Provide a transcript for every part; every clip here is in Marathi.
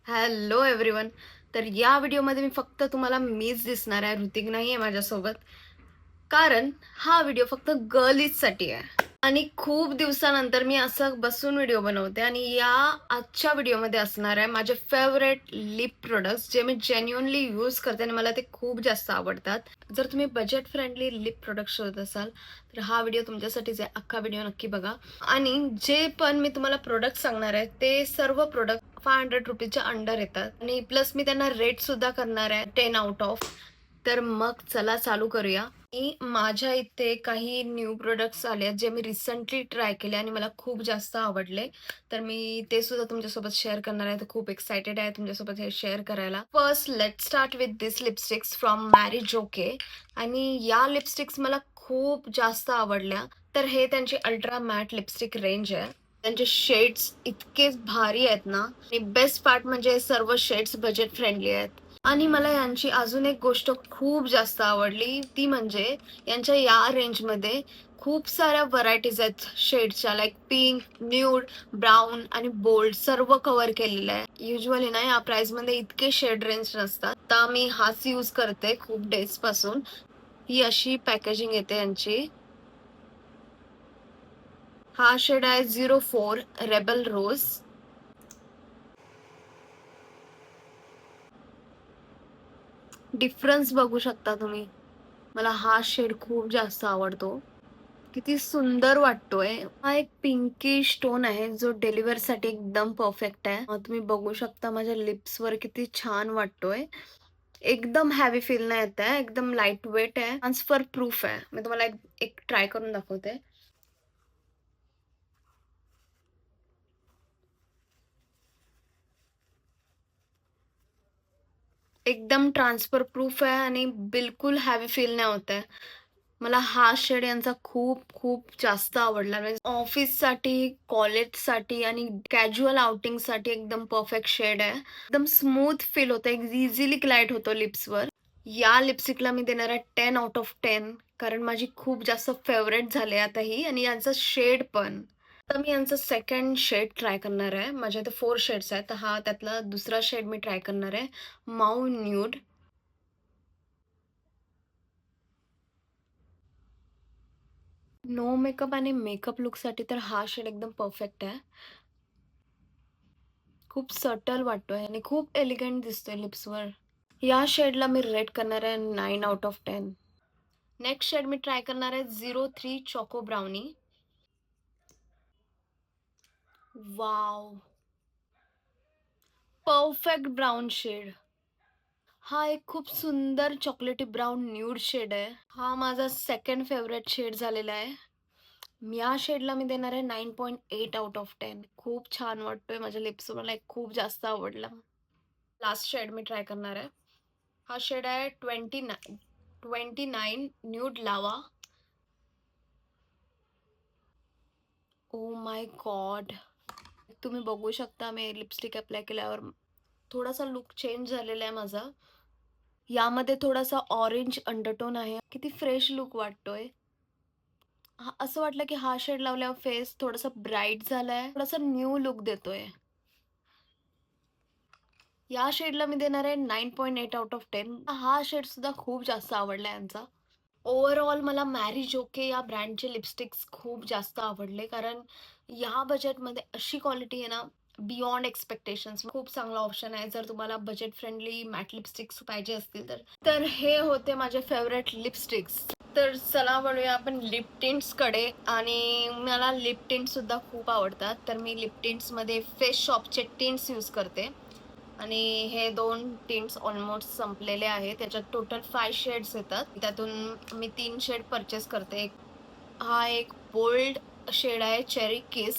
Hello everyone. तर या व्हिडिओमध्ये मी फक्त तुम्हाला मीच दिसणार आहे, ऋतिक नाही आहे माझ्यासोबत. कारण हा व्हिडिओ फक्त गर्लीजसाठी आहे आणि खूप दिवसानंतर मी असं बसून व्हिडिओ बनवते आणि या आजच्या व्हिडिओमध्ये असणार आहे माझे फेवरेट लिप प्रोडक्ट्स जे मी जेन्युअनली यूज करते आणि मला ते खूप जास्त आवडतात. जर तुम्ही बजेट फ्रेंडली लिप प्रोडक्ट शोधत असाल तर हा व्हिडिओ तुमच्यासाठीच आहे. अख्खा व्हिडिओ नक्की बघा. आणि जे पण मी तुम्हाला प्रोडक्ट सांगणार आहे ते सर्व प्रोडक्ट 500 रुपीजच्या अंडर येतात आणि प्लस मी त्यांना रेट सुद्धा करणार आहे 10 आउट ऑफ. तर मग चला चालू करूया. मी माझ्या इथे काही न्यू प्रोडक्ट्स आले आहेत जे मी रिसेंटली ट्राय केले आणि मला खूप जास्त आवडले. तर मी ते सुद्धा तुमच्यासोबत शेअर करणार आहे. तर खूप एक्सायटेड आहे तुमच्यासोबत हे शेअर करायला. First let start with this lipsticks from मॅरी जोके. आणि या लिपस्टिक्स मला खूप जास्त आवडल्या. तर हे त्यांची अल्ट्रा मॅट लिपस्टिक रेंज आहे. त्यांचे शेड्स इतकेच भारी आहेत ना. आणि बेस्ट पार्ट म्हणजे सर्व शेड्स बजेट फ्रेंडली आहेत. आणि मला यांची अजून एक गोष्ट खूप जास्त आवडली ती म्हणजे यांच्या या रेंजमध्ये खूप साऱ्या व्हरायटीज आहेत शेडच्या, लाईक पिंक, न्यूड, ब्राऊन आणि बोल्ड सर्व कव्हर केलेलं आहे. युजली ना या प्राइसमध्ये इतके शेड रेंज नसतात. आता मी हाच यूज करते खूप डेज पासून. ही अशी पॅकेजिंग येते यांची. हा शेड आहे 04 रेबल रोज. डिफरन्स बघू शकता तुम्ही. मला हा शेड खूप जास्त आवडतो. किती सुंदर वाटतोय. हा एक पिंकिश टोन आहे जो डेलिव्हर साठी एकदम परफेक्ट आहे. तुम्ही बघू शकता माझ्या लिप्स वर किती छान वाटतोय. एकदम हॅवी फील नाही येत आहे. एकदम लाईट वेट आहे. ट्रान्सफर प्रूफ आहे. मी तुम्हाला एक ट्राय करून दाखवते. एकदम ट्रान्सफर प्रूफ आहे आणि बिलकुल हॅवी फील नाही होत आहे. मला हा शेड यांचा खूप खूप जास्त आवडला. म्हणजे ऑफिससाठी, कॉलेजसाठी आणि कॅज्युअल आउटिंगसाठी एकदम परफेक्ट शेड आहे. एकदम स्मूथ फील होतं, एक इझिली ग्लाइड होतो लिप्सवर. या लिपस्टिकला मी देणार आहे 10 आउट ऑफ 10 कारण माझी खूप जास्त फेवरेट झाली आता ही आणि यांचं शेड पण. आता मी यांचं सेकंड शेड ट्राय करणार आहे. माझ्या इथे 4 शेड्स आहेत. तर हा त्यातला दुसरा शेड मी ट्राय करणार आहे. माऊ न्यूड. नो मेकअप आणि मेकअप लुकसाठी तर हा शेड एकदम परफेक्ट आहे. खूप सटल वाटतोय आणि खूप एलिगंट दिसतोय लिप्सवर. या शेडला मी रेट करणार आहे 9 आउट ऑफ 10. नेक्स्ट शेड मी ट्राय करणार आहे 03 choco brownie. Wow, perfect brown shade. हा एक खूप सुंदर चॉकलेटी ब्राउन न्यूड शेड आहे. हा माझा सेकंड फेवरेट शेड झालेला आहे. या शेडला मी देणार आहे 9.8 आउट ऑफ 10. खूप छान वाटतोय माझ्या लिप्स, मला एक खूप जास्त आवडला. लास्ट शेड मी ट्राय करणार आहे. हा शेड आहे 29 न्यूड लावा. ओ माय गॉड, तुम्ही बघू शकता मी लिपस्टिक अप्लाय केल्यावर थोडासा लुक चेंज झालेला आहे माझा. यामध्ये थोडासा ऑरेंज अंडरटोन आहे. किती फ्रेश लुक वाटतोय. असं वाटलं की हा शेड लावल्यावर फेस थोडासा ब्राईट झालाय, थोडासा न्यू लुक देतोय. या शेडला मी देणार आहे 9.8 आउट ऑफ 10. हा शेड सुद्धा खूप जास्त आवडला यांचा. ओव्हरऑल मला मॅरी जोके या ब्रँडचे लिपस्टिक्स खूप जास्त आवडले कारण या बजेटमध्ये अशी क्वालिटी आहे ना, बियॉन्ड एक्सपेक्टेशन्स. खूप चांगला ऑप्शन आहे जर तुम्हाला बजेट फ्रेंडली मॅट लिपस्टिक्स पाहिजे असतील तर. तर हे होते माझे फेवरेट लिपस्टिक्स. तर चला वळूया आपण लिप टिंट्सकडे. आणि मला लिप टिंट सुद्धा खूप आवडतात. तर मी लिप टिंट्समध्ये फेस शॉपचे टिंट्स यूज करते आणि हे 2 टिंट्स ऑलमोस्ट संपलेले आहेत. त्याच्यात टोटल 5 शेड्स येतात. त्यातून मी 3 शेड परचेस करते. हा एक बोल्ड शेड आहे चेरी किस,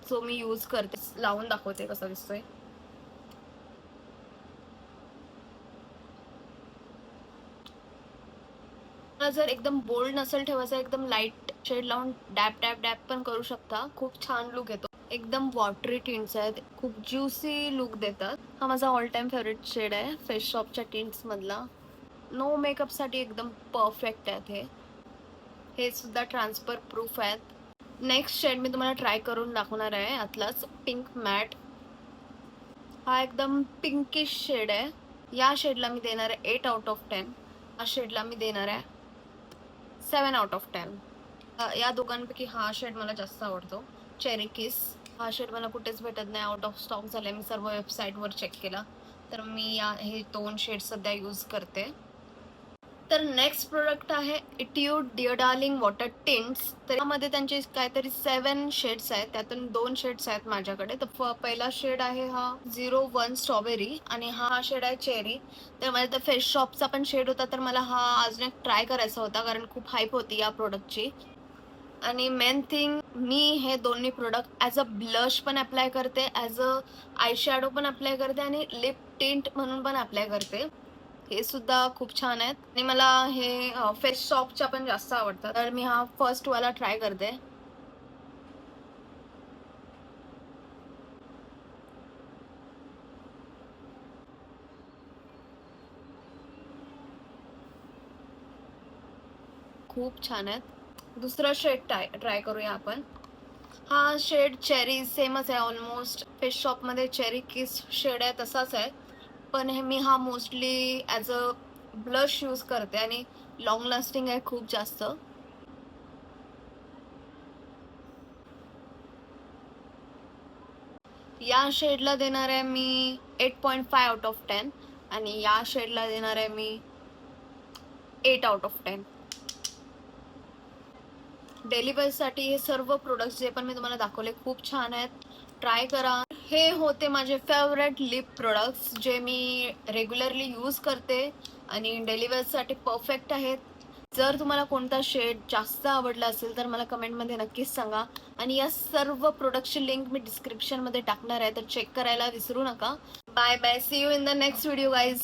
जो मी यूज करते. लावून दाखवते कसा दिसतोय. मला जर एकदम बोल्ड नसेल ठेवायचा, एकदम लाईट शेड लावून डॅप डॅप डॅप पण करू शकता. खूप छान लुक येतो. एकदम वॉटरी टिंट्स आहेत, खूप ज्युसी लुक देतात. हा माझा ऑल टाइम फेवरेट शेड आहे फेस शॉपच्या टिंट्स मधला. नो मेकअप साठी एकदम परफेक्ट आहेत हे सुद्धा ट्रान्सफर प्रूफ आहेत. नेक्स्ट शेड मी तुम्हाला ट्राय करून दाखवणार आहे, आतलाच पिंक मॅट. हा एकदम पिंकिश शेड आहे. या शेडला मी देणार आहे 8 आउट ऑफ 10. या शेडला मी देणार आहे 7 आउट ऑफ 10. या दोघांपैकी हा शेड मला जास्त आवडतो, चेरी किस. हा शेड मला कुठेच भेटत नाही, आउट ऑफ स्टॉक झालाय. मी सर्व वेबसाईटवर चेक केला, तर मी हे 2 शेड सध्या यूज करते. तर नेक्स्ट प्रोडक्ट आहे इट्यूड डिअर डार्लिंग वॉटर टिंट्स. तर यामध्ये त्यांचे काहीतरी 7 शेड्स आहेत, त्यातून 2 शेड्स आहेत माझ्याकडे. तर पहिला शेड आहे हा 01 स्ट्रॉबेरी आणि हा शेड आहे चेरी. तर माझ्या तर फेस शॉपचा पण शेड होता, तर मला हा अजून एक ट्राय करायचा होता, कारण खूप हाईप होती या प्रोडक्टची. आणि मेन थिंग, मी हे दोन्ही प्रोडक्ट ॲज अ ब्लश पण अप्लाय करते, ॲज अ आय शॅडो पण अप्लाय करते आणि लिप टिंट म्हणून पण अप्लाय करते. हे सुद्धा खूप छान आहेत आणि मला हे फेस शॉपच्या पण जास्त आवडतात. तर मी हा फर्स्ट वाला ट्राय करते. खूप छान आहेत. दुसरा शेड ट्राय करूया आपण. हा शेड चेरी सेमच आहे ऑलमोस्ट. फेस शॉपमध्ये चेरी किस शेड आहे तसाच आहे, पण मी हा mostly as a blush use करते आणि लॉंग लास्टिंग आहे खूप जास्त. या शेडला देणार आहे मी 8.5 आउट ऑफ 10 आणि या शेडला देणार आहे मी 8 आउट ऑफ 10. डेली साठी हे सर्व प्रोडक्ट्स जे पण मी तुम्हाला दाखवले खूप छान आहेत, ट्राय करा. हे होते माझे फेवरेट लिप प्रोडक्ट्स जे मी रेग्युलरली यूज करते आणि डेली साठी परफेक्ट आहेत. जर तुम्हाला कोणता शेड जास्त आवडला असेल तर मला कमेंटमध्ये नक्कीच सांगा आणि या सर्व प्रोडक्टची लिंक मी डिस्क्रिप्शनमध्ये टाकणार आहे, तर चेक करायला विसरू नका. Bye bye, see you in the next video guys.